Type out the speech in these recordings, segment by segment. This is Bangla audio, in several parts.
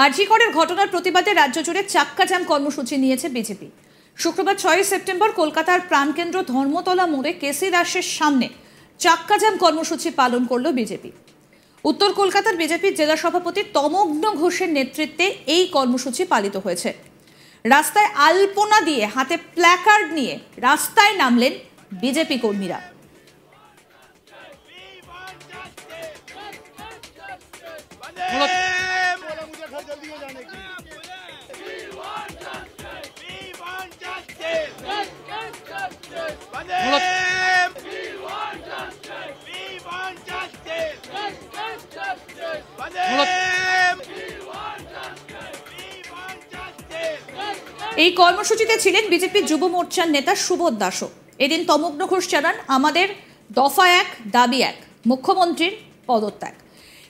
আরজি করের ঘটনার প্রতিবাদে রাজ্য জুড়ে চাক্কা জ্যাম কর্মসূচি নিয়েছে বিজেপি। শুক্রবার 6 সেপ্টেম্বর কলকাতার প্রাণকেন্দ্র ধর্মতলা মোড়ে কেসি দাসের সামনে চাক্কা জ্যাম কর্মসূচি পালন করল বিজেপি। উত্তর কলকাতার বিজেপির জেলা সভাপতি তমগ্ন ঘোষের নেতৃত্বে এই কর্মসূচি পালিত হয়েছে। রাস্তায় আলপনা দিয়ে হাতে প্ল্যাকার্ড নিয়ে রাস্তায় নামলেন বিজেপি কর্মীরা। এই কর্মসূচিতে ছিলেন বিজেপি যুব মোর্চার নেতা সুবোধ দাসও। এদিন তমগ্ন ঘোষ জানান, আমাদের দফা 1 দাবি 1 মুখ্যমন্ত্রীর পদত্যাগ।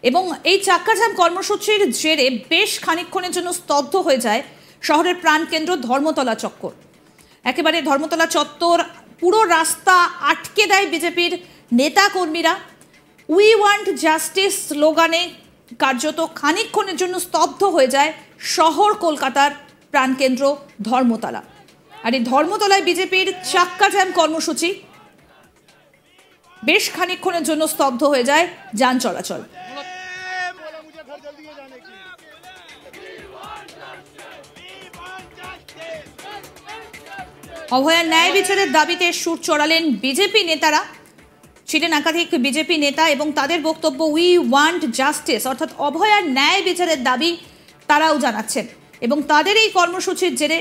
এবং এই চাক্কা জ্যাম কর্মসূচির জেরে বেশ খানিকক্ষণের জন্য স্তব্ধ হয়ে যায় শহরের প্রাণকেন্দ্র ধর্মতলা চত্বর। একেবারে ধর্মতলা চত্বর পুরো রাস্তা আটকে দেয় বিজেপির নেতা কর্মীরা। উই ওয়ান্ট জাস্টিস স্লোগানে কার্যত খানিকক্ষণের জন্য স্তব্ধ হয়ে যায় শহর কলকাতার প্রাণকেন্দ্র ধর্মতলা। আর এই ধর্মতলায় বিজেপির চাক্কা জ্যাম কর্মসূচি বেশ খানিকক্ষণের জন্য স্তব্ধ হয়ে যায় যান চলাচল। অভয়ার ন্যায় বিচারের দাবিতে সুর চড়ালেন বিজেপি নেতারা। ছিলেন একাধিক বিজেপি নেতা এবং তাদের বক্তব্য, উই ওয়ান্ট জাস্টিস, অর্থাৎ অভয়ার ন্যায় বিচারের দাবি তারাও জানাচ্ছেন। এবং তাদের এই কর্মসূচির জেরে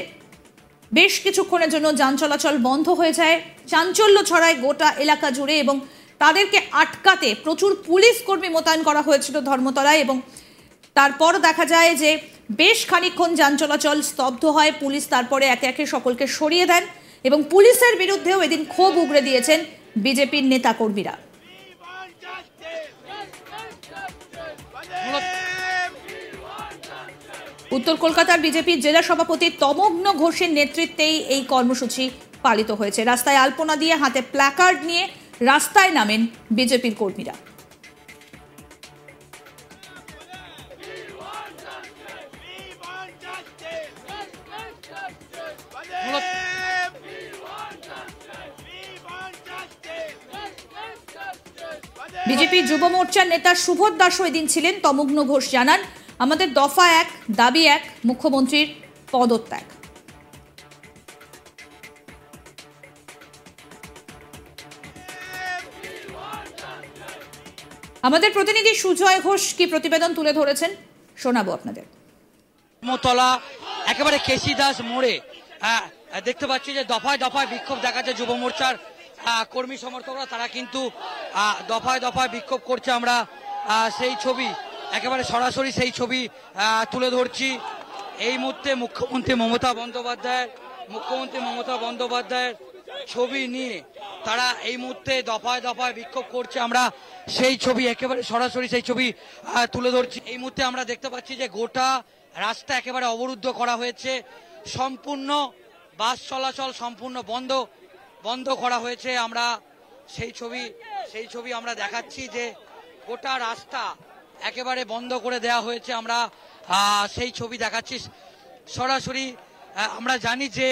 বেশ কিছুক্ষণের জন্য যান চলাচল বন্ধ হয়ে যায়, চাঞ্চল্য ছড়ায় গোটা এলাকা জুড়ে এবং তাদেরকে আটকাতে প্রচুর পুলিশ কর্মী মোতায়েন করা হয়েছিল ধর্মতলায়। এবং তারপর দেখা যায় যে বেশ খানিকক্ষণ যান চলাচল স্তব্ধ হয়। পুলিশ তারপরে একে একে সকলকে সরিয়ে দেন এবং পুলিশের বিরুদ্ধেও এদিন ক্ষোভ উগরে দিয়েছেন বিজেপির নেতা কর্মীরা। উত্তর কলকাতার বিজেপির জেলা সভাপতি তমগ্ন ঘোষের নেতৃত্বেই এই কর্মসূচি পালিত হয়েছে। রাস্তায় আলপনা দিয়ে হাতে প্ল্যাকার্ড নিয়ে রাস্তায় নামেন বিজেপির কর্মীরা। বিজেপি যুব মোর্চার নেতা সুবোধ দাসও এদিন ছিলেন। তমগ্ন ঘোষ জানান, আমাদের দফা 1 দাবি 1 মুখ্যমন্ত্রীর পদত্যাগ। আমাদের প্রতিনিধি সুজয় ঘোষ কি প্রতিবেদন তুলে ধরেছেন শোনাবো আপনাদের। ধর্মতলা একেবারে কেসি দাস মোড়ে দেখতে পাচ্ছি যে দফায় দফায় বিক্ষোভ দেখাচ্ছে যুব মোর্চার কর্মী সমর্থকরা। তারা কিন্তু দফায় দফায় বিক্ষোভ করছে। আমরা সেই ছবি একেবারে সরাসরি সেই ছবি তুলে ধরছি। এই মুহূর্তে মুখ্যমন্ত্রী মমতা বন্দ্যোপাধ্যায়ের ছবি নিয়ে তারা এই মুহূর্তে দফায় দফায় বিক্ষোভ করছে। আমরা সেই ছবি একেবারে সরাসরি সেই ছবি তুলে ধরছি। এই মুহূর্তে আমরা দেখতে পাচ্ছি যে গোটা রাস্তা একেবারে অবরুদ্ধ করা হয়েছে। সম্পূর্ণ বাস চলাচল সম্পূর্ণ বন্ধ করা হয়েছে। আমরা সেই ছবি আমরা দেখাচ্ছি যে গোটা রাস্তা একেবারে বন্ধ করে দেওয়া হয়েছে। আমরা সেই ছবি দেখাচ্ছি সরাসরি। আমরা জানি যে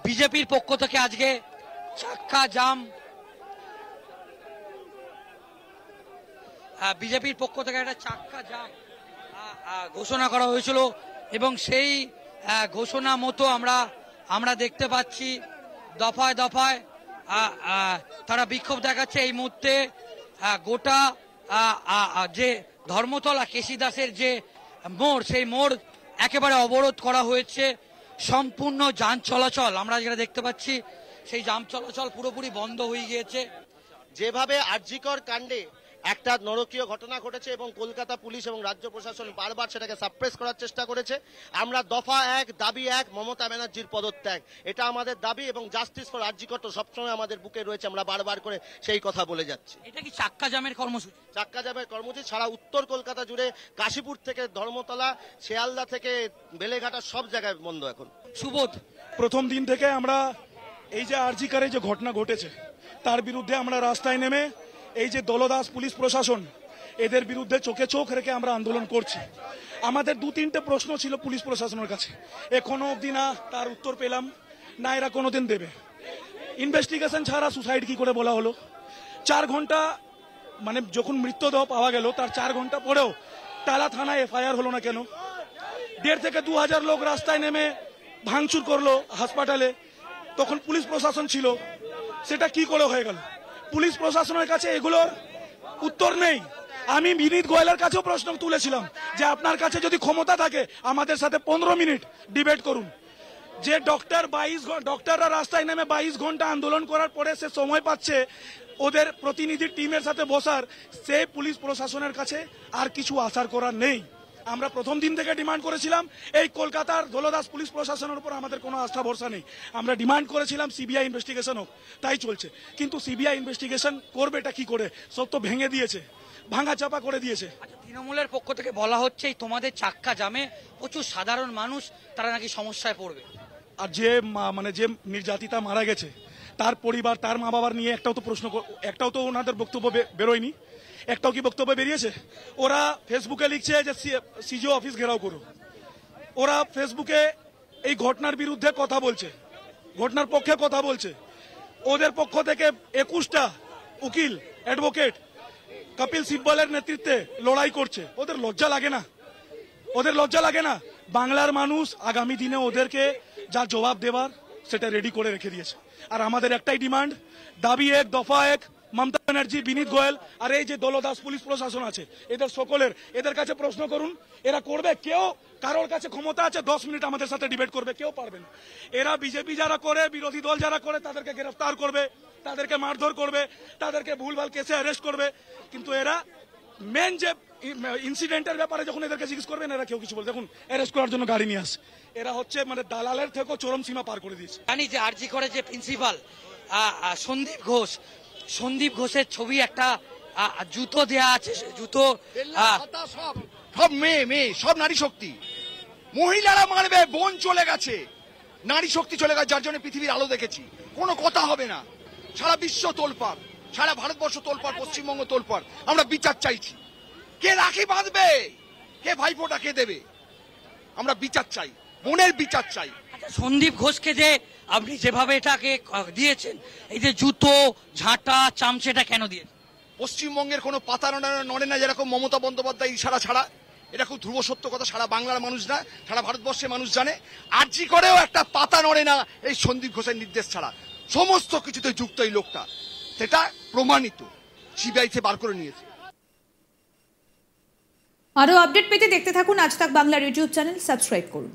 বিজেপির পক্ষ থেকে আজকে চাক্কা জাম বিজেপির পক্ষ থেকে একটা চাক্কা জাম ঘোষণা করা হয়েছিল এবং সেই ঘোষণা মতো আমরা দেখতে পাচ্ছি দফায় দফায় তারা বিক্ষোভ দেখাচ্ছে। এই মুহূর্তে গোটা যে ধর্মতলা কেসি দাসের যে মোড়, সেই মোড় একেবারে অবরোধ করা হয়েছে। সম্পূর্ণ যান চলাচল আমরা যেটা দেখতে পাচ্ছি সেই যান চলাচল পুরোপুরি বন্ধ হয়ে গিয়েছে। যেভাবে আরজি কর কাণ্ডে একটা নরকীয় ঘটনা ঘটেছে এবং কলকাতা পুলিশ এবং রাজ্য প্রশাসন বারবার সেটাকে সাপ্রেস করার চেষ্টা করেছে। আমরা দফা 1 দাবি 1 মমতা ব্যানার্জির পদত্যাগ, এটা আমাদের দাবি এবং জাস্টিস ফর আরজি কর তো সবসময় আমাদের বুকে রয়েছে। আমরা বারবার করে সেই কথা বলে যাচ্ছি। এটা কি চাক্কা জামের কর্মসূচি? চাক্কা জামের কর্মসূচি সারা উত্তর কলকাতা জুড়ে, কাশীপুর থেকে ধর্মতলা, শিয়ালদা থেকে বেলেঘাটা সব জায়গায় বন্ধ এখন। সুবোধ, প্রথম দিন থেকে আমরা এই যে আরজি করে যে ঘটনা ঘটেছে তার বিরুদ্ধে আমরা রাস্তায় নেমে এই যে দলদাস পুলিশ প্রশাসন এদের বিরুদ্ধে চোখে চোখ রেখে আমরা আন্দোলন করছি। আমাদের 2-3টে প্রশ্ন ছিল পুলিশ প্রশাসনের কাছে, এখনো অবধি না তার উত্তর পেলাম, না এরা কোনোদিন দেবে। ইনভেস্টিগেশন ছাড়া সুসাইড কি করে বলা হলো? 4 ঘন্টা মানে যখন মৃতদেহ পাওয়া গেল তার 4 ঘন্টা পরেও টালা থানায় এফআইআর হলো না কেন? 1,500 থেকে 2,000 লোক রাস্তায় নেমে ভাঙচুর করলো হাসপাতালে, তখন পুলিশ প্রশাসন ছিল, সেটা কি করে হয়ে গেল? পুলিশ প্রশাসনের কাছে এগুলোর উত্তর নেই। আমি বিনীত গোয়েলের কাছেও প্রশ্ন তুলেছিলাম যে আপনার কাছে যদি ক্ষমতা থাকে আমাদের সাথে 15 মিনিট ডিবেট করুন। যে ডক্টররা রাস্তায় নেমে 22 ঘন্টা আন্দোলন করার পরে সে সময় পাচ্ছে ওদের প্রতিনিধি টিমের সাথে বসার, সে পুলিশ প্রশাসনের কাছে আর কিছু আশার করার নেই। আমরা প্রথম দিন থেকে ডিমান্ড করেছিলাম, এই কলকাতার দলদাস পুলিশ প্রশাসনের উপর আমাদের কোনো আস্থা ভরসা নেই। আমরা ডিমান্ড করেছিলাম সিবিআই ইনভেস্টিগেশন হোক, তাই চলছে। কিন্তু সিবিআই ইনভেস্টিগেশন করবে এটা কি করে? সব তো ভেঙে দিয়েছে, ভাঙা চাপা করে দিয়েছে। তৃণমূলের পক্ষ থেকে বলা হচ্ছে এই তোমাদের চাক্কা জামে প্রচুর সাধারণ মানুষ তারা নাকি সমস্যায় পড়বে। আর যে যে নির্যাতিতা মারা গেছে তার পরিবার, তার মা বাবার নিয়ে একটাও তো ওনাদের বক্তব্য বেরোয়নি। একটাও কি বক্তব্য বেরিয়েছে? ওরা ফেসবুকে লিখছে যে সিজিও অফিস ঘেরাও করো। ওরা ফেসবুকে এই ঘটনার বিরুদ্ধে কথা বলছে, ঘটনার পক্ষে কথা বলছে। ওদের পক্ষ থেকে 21টা উকিল, অ্যাডভোকেট কপিল সিব্বলের নেতৃত্বে লড়াই করছে। ওদের লজ্জা লাগে না? ওদের লজ্জা লাগে না? বাংলার মানুষ আগামী দিনে ওদেরকে যা জবাব দেবার সেটা রেডি করে রেখে দিয়েছে। আর আমাদের একটাই ডিমান্ড, দাবি 1, দফা 1, মমতা ব্যানার্জি, বিনীত গোয়েল আর এই যে দলদাস পুলিশ প্রশাসন আছে এদের সকলের, এদের কাছে প্রশ্ন করুন, এরা করবে? কেউ কারোর কাছে ক্ষমতা আছে 10 মিনিট আমাদের সাথে ডিবেট করবে? কেউ পারবে না। এরা বিজেপি যারা করে, বিরোধী দল যারা করে তাদেরকে গ্রেফতার করবে, তাদেরকে মারধর করবে, তাদেরকে ভুলভাল কেসে অ্যারেস্ট করবে। কিন্তু এরা মেন যে ইনসিডেন্টের ব্যাপারে যখন এদেরকে জিজ্ঞেস করবেন এরা কেউ কিছু বলে, দেখুন অ্যারেস্ট করার জন্য গাড়ি নিয়ে আসে। এরা হচ্ছে দালালের থেকেও চরম সীমা পার করে দিয়েছে। জানি যে আরজি করে যে প্রিন্সিপাল সন্দীপ ঘোষের ছবি একটা জুতো দেয়া আছে, জুতো সব মেয়ে সব নারী শক্তি, মহিলারা মারবে, বোন চলে গেছে, নারী শক্তি চলে গেছে, যার জন্য পৃথিবীর আলো দেখেছি। কোনো কথা হবে না, সারা বিশ্ব তোলপাড়, সারা ভারতবর্ষ তোলপাড়, পশ্চিমবঙ্গ তোলপাড়। আমরা বিচার চাইছি। কে রাখি বাঁধবে, কে ভাইফোঁটা কে দেবে? আমরা বিচার চাই, বোনের বিচার চাই। সন্দীপ ঘোষকে যে আপনি যেভাবে এটাকে দিয়েছেন, এই যে জুতো, ঝাঁটা, চামচেটা কেন দিয়েছেন? পশ্চিমবঙ্গের কোনো পাতা নড়ে না, যেরকম মমতা বন্দ্যোপাধ্যায় ইশারা ছাড়া। এটা খুব ধ্রুব সত্য কথা, সারা বাংলার মানুষ না, সারা ভারতবর্ষের মানুষ জানে। আরজি করেও একটা পাতা নড়ে না এই সন্দীপ ঘোষের নির্দেশ ছাড়া। সমস্ত কিছুতে যুক্ত এই লোকটা, সেটা প্রমাণিত, সিবিআই থেকে বার করে নিয়েছে। আরো আপডেট পেতে দেখতে থাকুন আজ তাক বাংলার ইউটিউব চ্যানেল, সাবস্ক্রাইব করুন।